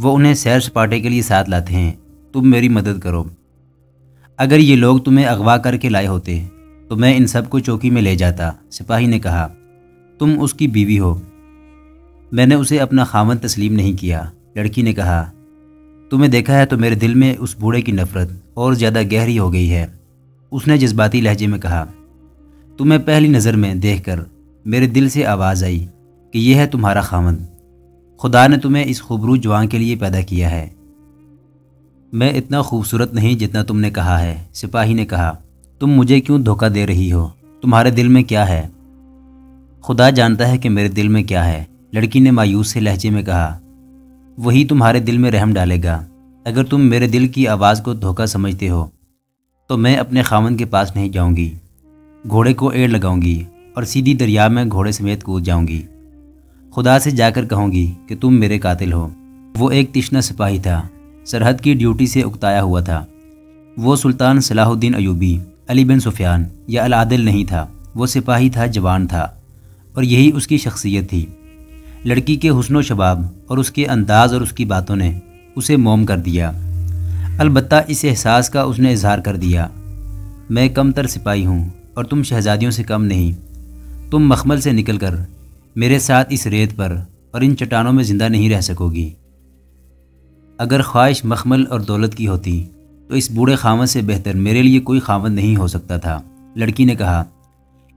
وہ انہیں سیر سپاٹے کے لیے ساتھ لاتے ہیں۔ تم میری مدد کرو۔ اگر یہ لوگ تمہیں اغوا کر کے لائے ہوتے تو میں ان سب کو چوکی میں لے جاتا۔ سپاہی نے کہا، تم اس کی بیوی ہو۔ میں نے اسے اپنا خاوند تسلیم نہیں کیا۔ لڑکی نے کہا، تمہیں دیکھا ہے تو میرے دل میں اس بوڑھے کی نفرت اور زیادہ گہری ہو گئی ہے۔ اس نے جذباتی لہجے میں کہا، تمہیں پہلی نظر میں دیکھ کر میرے دل سے آواز آئی کہ یہ ہے تمہارا خاوند۔ خدا نے تمہیں اس خوبرو جوان کے لیے پیدا کیا ہے۔ میں اتنا خوبصورت نہیں جتنا تم نے کہا ہے۔ سپاہی نے کہا، تم مجھے کیوں دھوکہ دے رہی ہو؟ تمہارے دل میں کیا ہے؟ خدا جانتا ہے کہ میرے دل میں کیا ہے، لڑکی نے مایوس سے لہجے میں کہا۔ وہی تمہارے دل میں رحم ڈالے گا۔ اگر تم میرے دل کی آواز کو دھوکہ سمجھتے ہو تو میں اپنے خاوند کے پاس نہیں جاؤں گی، گھوڑے کو ایڑ لگاؤں گی اور سیدھی دریا میں گھوڑے سمیت کود جاؤں گی۔ خدا سے جا کر کہوں گی کہ تم میرے قاتل ہو۔ وہ ایک تشنہ سپاہی تھا، سرحد کی ڈیوٹی سے اکتایا ہوا تھا۔ وہ سلطان صلاح الدین ایوبی، علی بن سفیان یا العادل نہیں تھا۔ وہ سپاہی تھا، جوان تھا، اور یہی اس کی شخصیت تھی۔ لڑکی کے حسن و شباب اور اس کے انداز اور اس کی باتوں نے اسے موم کر دیا۔ البتہ اس احساس کا اس نے اظہار کر دیا، میں کم تر سپاہی ہوں اور تم شہزادیوں سے کم نہیں۔ تم مخمل سے نکل کر میرے ساتھ اس ریت پر اور ان چٹانوں میں زندہ نہیں رہ سکو گی۔ اگر خواہش مخمل اور دولت کی ہوتی تو اس بوڑھے خاوند سے بہتر میرے لیے کوئی خاوند نہیں ہو سکتا تھا۔ لڑکی نے کہا،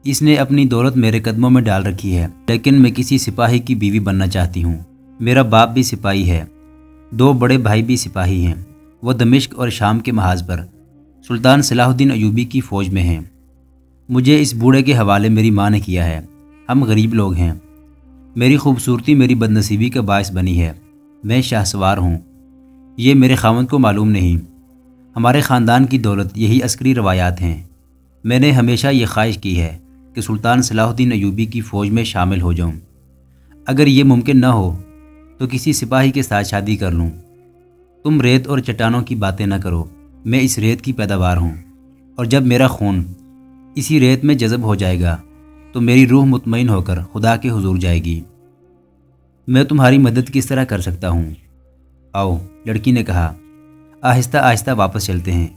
اس نے اپنی دولت میرے قدموں میں ڈال رکھی ہے، لیکن میں کسی سپاہی کی بیوی بننا چاہتی ہوں۔ میرا باپ بھی سپاہی ہے، 2 بڑے بھائی بھی سپاہی ہیں۔ وہ دمشق اور شام کے محاذ پر سلطان صلاح الدین ایوبی کی فوج میں ہیں۔ مجھے اس بوڑھے کے حوالے میری ماں نے کیا ہے۔ ہم غریب لوگ ہیں۔ میری خوبصورتی میری بدنصیبی کا باعث بنی ہے۔ میں شاہ سوار ہوں، یہ میرے خاوند کو معلوم نہیں۔ ہمارے خاندان کی دولت یہی عسکری روایات ہیں۔ میں نے ہمیشہ یہ خواہش کی ہے کہ سلطان صلاح الدین ایوبی کی فوج میں شامل ہو جاؤں۔ اگر یہ ممکن نہ ہو تو کسی سپاہی کے ساتھ شادی کر لوں۔ تم ریت اور چٹانوں کی باتیں نہ کرو، میں اس ریت کی پیداوار ہوں، اور جب میرا خون اسی ریت میں جذب ہو جائے گا تو میری روح مطمئن ہو کر خدا کے حضور جائے گی۔ میں تمہاری مدد کس طرح کر سکتا ہوں؟ آؤ، لڑکی نے کہا، آہستہ آہستہ واپس چلتے ہیں۔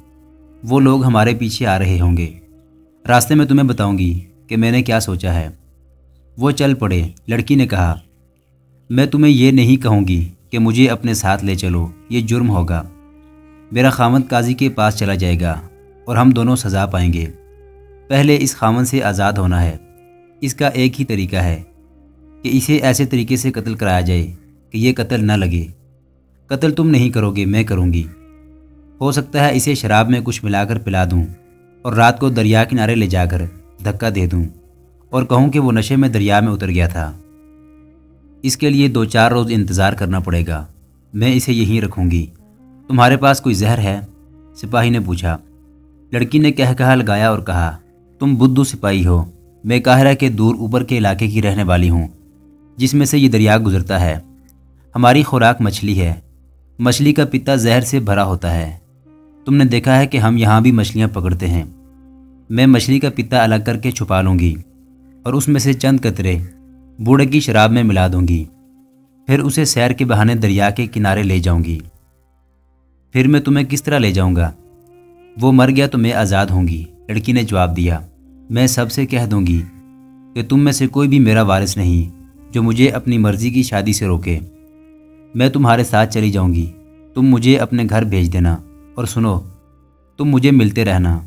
وہ لوگ ہمارے پیچھے آ رہے ہوں گے۔ راستے میں تمہیں بتاؤں گی کہ میں نے کیا سوچا ہے۔ وہ چل پڑے۔ لڑکی نے کہا، میں تمہیں یہ نہیں کہوں گی کہ مجھے اپنے ساتھ لے چلو، یہ جرم ہوگا۔ میرا خاوند قاضی کے پاس چلا جائے گا اور ہم دونوں سزا پائیں گے۔ پہلے اس خاوند سے آزاد ہونا ہے۔ اس کا ایک ہی طریقہ ہے کہ اسے ایسے طریقے سے قتل کرایا جائے کہ یہ قتل نہ لگے۔ قتل تم نہیں کرو گے، میں کروں گی۔ ہو سکتا ہے اسے شراب میں کچھ ملا کر پلا دوں اور رات کو دریا کنارے لے جا کر دھکا دے دوں اور کہوں کہ وہ نشے میں دریا میں اتر گیا تھا۔ اس کے لیے 2-4 روز انتظار کرنا پڑے گا۔ میں اسے یہیں رکھوں گی۔ تمہارے پاس کوئی زہر ہے؟ سپاہی نے پوچھا۔ لڑکی نے کہا لگایا اور کہا، تم بدھو سپاہی ہو۔ میں قاہرہ کے دور اوپر کے علاقے کی رہنے والی ہوں جس میں سے یہ دریا گزرتا ہے۔ ہماری خوراک مچھلی ہے۔ مچھلی کا پتا زہر سے بھرا ہوتا ہے۔ تم نے دیکھا ہے کہ ہم یہاں بھی مچھلیاں پکڑتے ہیں۔ میں مچھلی کا پتا الگ کر کے چھپا لوں گی اور اس میں سے چند قطرے بوڑھے کی شراب میں ملا دوں گی، پھر اسے سیر کے بہانے دریا کے کنارے لے جاؤں گی۔ پھر میں تمہیں کس طرح لے جاؤں گا؟ وہ مر گیا تو میں آزاد ہوں گی۔ لڑکی نے جواب دیا، میں سب سے کہہ دوں گی کہ تم میں سے کوئی بھی میرا وارث نہیں جو مجھے اپنی مرضی کی شادی سے روکے۔ میں تمہارے ساتھ چلی جاؤں گی۔ تم مجھے اپنے گھر بھیج دینا، اور سنو، تم مجھے ملتے رہنا۔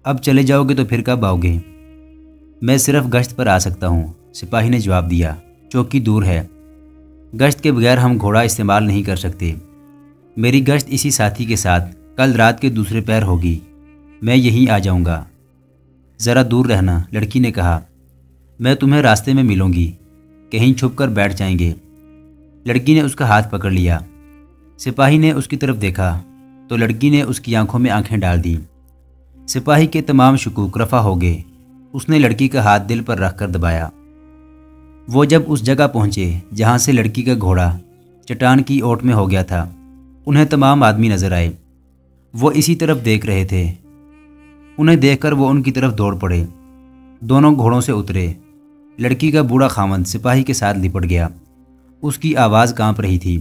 اب چلے جاؤ گے تو پھر کب آؤ گے؟ میں صرف گشت پر آ سکتا ہوں، سپاہی نے جواب دیا۔ چوکی دور ہے، گشت کے بغیر ہم گھوڑا استعمال نہیں کر سکتے۔ میری گشت اسی ساتھی کے ساتھ کل رات کے دوسرے پہر ہوگی۔ میں یہیں آ جاؤں گا، ذرا دور رہنا۔ لڑکی نے کہا، میں تمہیں راستے میں ملوں گی، کہیں چھپ کر بیٹھ جائیں گے۔ لڑکی نے اس کا ہاتھ پکڑ لیا۔ سپاہی نے اس کی طرف دیکھا تو لڑکی نے اس کی آنکھوں میں آنکھیں ڈال دیں۔ سپاہی کے تمام شکوک رفع ہو گئے۔ اس نے لڑکی کا ہاتھ دل پر رکھ کر دبایا۔ وہ جب اس جگہ پہنچے جہاں سے لڑکی کا گھوڑا چٹان کی اوٹ میں ہو گیا تھا، انہیں تمام آدمی نظر آئے۔ وہ اسی طرف دیکھ رہے تھے۔ انہیں دیکھ کر وہ ان کی طرف دوڑ پڑے۔ دونوں گھوڑوں سے اترے۔ لڑکی کا بوڑھا خاوند سپاہی کے ساتھ لپٹ گیا۔ اس کی آواز کانپ رہی تھی۔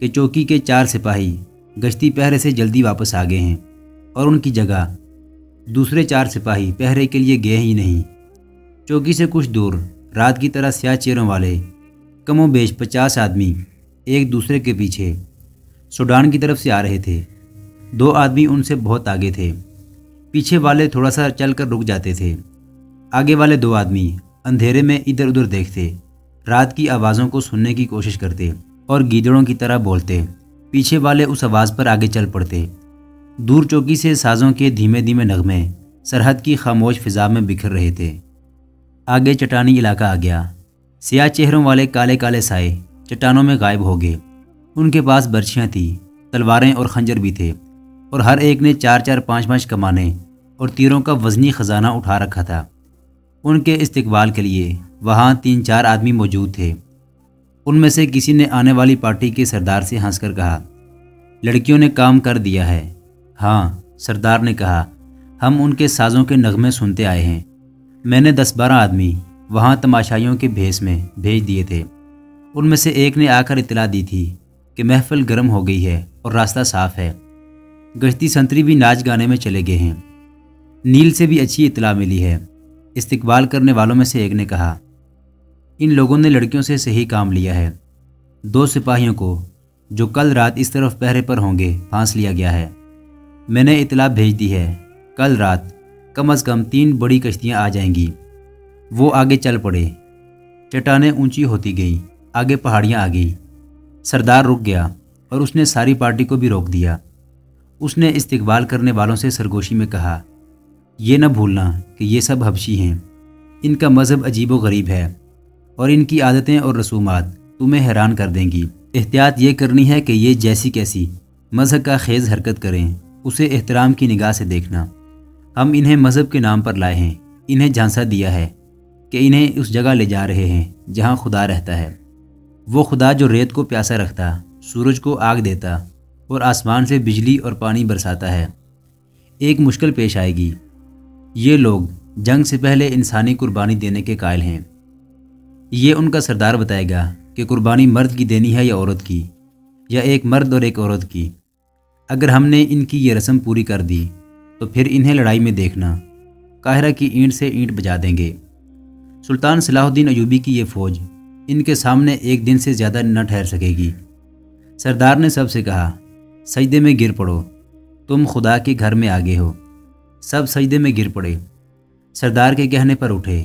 کہ چوکی کے 4 سپاہی گشتی پہرے سے جلدی واپس آ گئے ہیں اور ان کی جگہ دوسرے 4 سپاہی پہرے کے لیے گئے ہی نہیں۔ چوکی سے کچھ دور رات کی طرح سیاہ چہروں والے کم و بیش 50 آدمی ایک دوسرے کے پیچھے سوڈان کی طرف سے آ رہے تھے۔ 2 آدمی ان سے بہت آگے تھے، پیچھے والے تھوڑا سا چل کر رک جاتے تھے۔ آگے والے 2 آدمی اندھیرے میں ادھر ادھر دیکھتے، رات کی آوازوں کو سننے کی کوشش کرتے اور گیدڑوں کی طرح بولتے۔ پیچھے والے اس آواز پر آگے چل پڑتے۔ دور چوکی سے سازوں کے دھیمے دھیمے نغمے سرحد کی خاموش فضا میں بکھر رہے تھے۔ آگے چٹانی علاقہ آ گیا۔ سیاہ چہروں والے کالے کالے سائے چٹانوں میں غائب ہو گئے۔ ان کے پاس برچھیاں تھیں، تلواریں اور خنجر بھی تھے، اور ہر ایک نے 4-4 5-5 کمانیں اور تیروں کا وزنی خزانہ اٹھا رکھا تھا۔ ان کے استقبال کے لیے وہاں 3-4 آدمی موجود تھے۔ ان میں سے کسی نے آنے والی پارٹی کے سردار سے ہنس کر کہا، لڑکیوں نے کام کر دیا ہے۔ ہاں، سردار نے کہا، ہم ان کے سازوں کے نغمے سنتے آئے ہیں۔ میں نے 10-12 آدمی وہاں تماشائیوں کے بھیس میں بھیج دیے تھے۔ ان میں سے ایک نے آ کر اطلاع دی تھی کہ محفل گرم ہو گئی ہے اور راستہ صاف ہے۔ گشتی سنتری بھی ناچ گانے میں چلے گئے ہیں۔ نیل سے بھی اچھی اطلاع ملی ہے۔ استقبال کرنے والوں میں سے ایک نے کہا، ان لوگوں نے لڑکیوں سے صحیح کام لیا ہے۔ 2 سپاہیوں کو جو کل رات اس طرف پہرے پر ہوں گے پھانس لیا گیا ہے۔ میں نے اطلاع بھیج دی ہے، کل رات کم از کم 3 بڑی کشتیاں آ جائیں گی۔ وہ آگے چل پڑے۔ چٹانیں اونچی ہوتی گئیں، آگے پہاڑیاں آ گئیں۔ سردار رک گیا اور اس نے ساری پارٹی کو بھی روک دیا۔ اس نے استقبال کرنے والوں سے سرگوشی میں کہا، یہ نہ بھولنا کہ یہ سب حبشی ہیں۔ ان کا مذہب عجیب و غریب ہے اور ان کی عادتیں اور رسومات تمہیں حیران کر دیں گی۔ احتیاط یہ کرنی ہے کہ یہ جیسی کیسی مذہب کا خیز حرکت کریں، اسے احترام کی نگاہ سے دیکھنا۔ ہم انہیں مذہب کے نام پر لائے ہیں، انہیں جھانسا دیا ہے کہ انہیں اس جگہ لے جا رہے ہیں جہاں خدا رہتا ہے، وہ خدا جو ریت کو پیاسا رکھتا، سورج کو آگ دیتا اور آسمان سے بجلی اور پانی برساتا ہے۔ ایک مشکل پیش آئے گی۔ یہ لوگ جنگ سے پہلے انسانی قربانی دینے کے قائل ہیں۔ یہ ان کا سردار بتائے گا کہ قربانی مرد کی دینی ہے یا عورت کی، یا ایک مرد اور ایک عورت کی۔ اگر ہم نے ان کی یہ رسم پوری کر دی تو پھر انہیں لڑائی میں دیکھنا، قاہرہ کی اینٹ سے اینٹ بجا دیں گے۔ سلطان صلاح الدین ایوبی کی یہ فوج ان کے سامنے ایک دن سے زیادہ نہ ٹھہر سکے گی۔ سردار نے سب سے کہا، سجدے میں گر پڑو، تم خدا کے گھر میں آگے ہو۔ سب سجدے میں گر پڑے، سردار کے کہنے پر اٹھے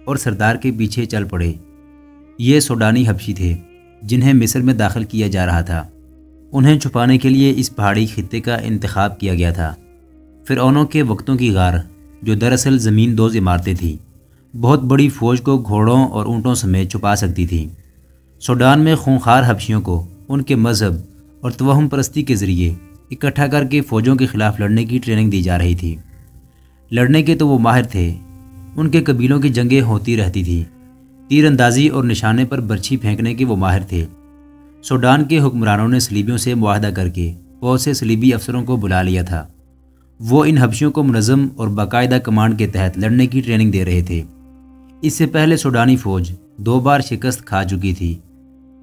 اور سردار کے پیچھے چل پڑے۔ یہ سوڈانی حبشی تھے جنہیں مصر میں داخل کیا جا رہا تھا۔ انہیں چھپانے کے لیے اس پہاڑی خطے کا انتخاب کیا گیا تھا۔ فرعونوں کے وقتوں کی غار جو دراصل زمین دوز عمارتیں تھیں، بہت بڑی فوج کو گھوڑوں اور اونٹوں سمیت چھپا سکتی تھی۔ سوڈان میں خونخوار حبشیوں کو ان کے مذہب اور توہم پرستی کے ذریعے اکٹھا کر کے فوجوں کے خلاف لڑنے کی ٹریننگ دی جا رہی تھی۔ لڑنے کے تو وہ ماہر تھے، ان کے قبیلوں کی جنگیں ہوتی رہتی تھی۔ تیر اندازی اور نشانے پر برچھی پھینکنے کے وہ ماہر تھے۔ سوڈان کے حکمرانوں نے صلیبیوں سے معاہدہ کر کے فوج سے صلیبی افسروں کو بلا لیا تھا۔ وہ ان حبشیوں کو منظم اور باقاعدہ کمانڈ کے تحت لڑنے کی ٹریننگ دے رہے تھے۔ اس سے پہلے سوڈانی فوج 2 بار شکست کھا چکی تھی۔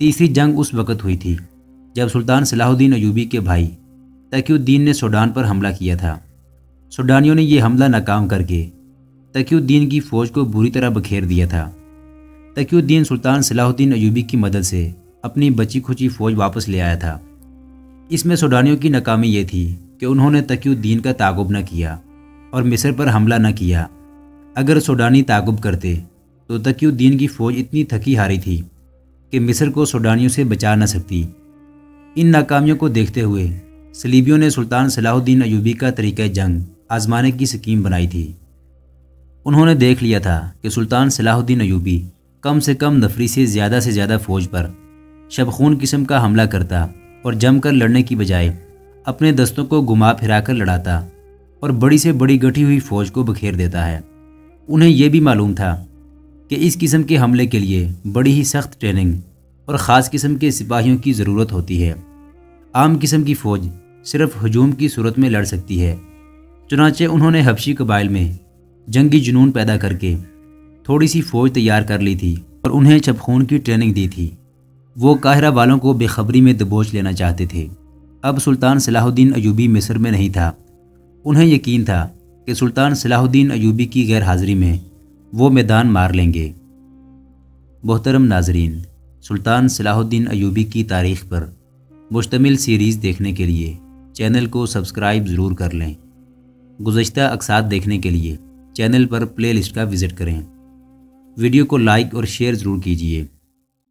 تیسری جنگ اس وقت ہوئی تھی جب سلطان صلاح الدین ایوبی کے بھائی تقی الدین نے سوڈان پر حملہ کیا تھا۔ سوڈانیوں نے یہ حملہ ناکام کر کے تقی الدین کی فوج کو بری طرح بکھیر دیا تھا۔ تقی الدین سلطان صلاح الدین ایوبی کی مدد سے اپنی بچی کھچی فوج واپس لے آیا تھا۔ اس میں سوڈانیوں کی ناکامی یہ تھی کہ انہوں نے تقی الدین کا تعاقب نہ کیا اور مصر پر حملہ نہ کیا۔ اگر سوڈانی تعاقب کرتے تو تقی الدین کی فوج اتنی تھکی ہاری تھی کہ مصر کو سوڈانیوں سے بچا نہ سکتی۔ ان ناکامیوں کو دیکھتے ہوئے صلیبیوں نے سلطان صلاح الدین ایوبی کا طریقہ جنگ آزمانے کی سکیم بنائی تھی۔ انہوں نے دیکھ لیا تھا کہ سلطان صلاح الدین ایوبی کم سے کم نفری سے زیادہ فوج پر شبخون قسم کا حملہ کرتا اور جم کر لڑنے کی بجائے اپنے دستوں کو گھما پھرا کر لڑاتا اور بڑی سے بڑی گٹھی ہوئی فوج کو بکھیر دیتا ہے۔ انہیں یہ بھی معلوم تھا کہ اس قسم کے حملے کے لیے بڑی ہی سخت ٹریننگ اور خاص قسم کے سپاہیوں کی ضرورت ہوتی ہے۔ عام قسم کی فوج صرف ہجوم کی صورت میں لڑ سکتی ہے۔ چنانچہ انہوں نے حبشی قبائل میں جنگی جنون پیدا کر کے تھوڑی سی فوج تیار کر لی تھی اور انہیں شبخون کی ٹریننگ دی تھی۔ وہ قاہرہ والوں کو بے خبری میں دبوچ لینا چاہتے تھے۔ اب سلطان صلاح الدین ایوبی مصر میں نہیں تھا۔ انہیں یقین تھا کہ سلطان صلاح الدین ایوبی کی غیر حاضری میں وہ میدان مار لیں گے۔ محترم ناظرین، سلطان صلاح الدین ایوبی کی تاریخ پر مشتمل سیریز دیکھنے کے لیے چینل کو سبسکرائب ضرور کر لیں۔ گزشتہ اقساط دیکھنے کے لیے چینل پر پلے لسٹ کا وزٹ کریں۔ ویڈیو کو لائک اور شیئر ضرور کیجیے۔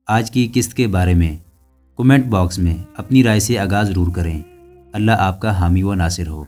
آج کی قسط کے بارے میں کمنٹ باکس میں اپنی رائے سے آگاہ ضرور کریں۔ اللہ آپ کا حامی و ناصر ہو۔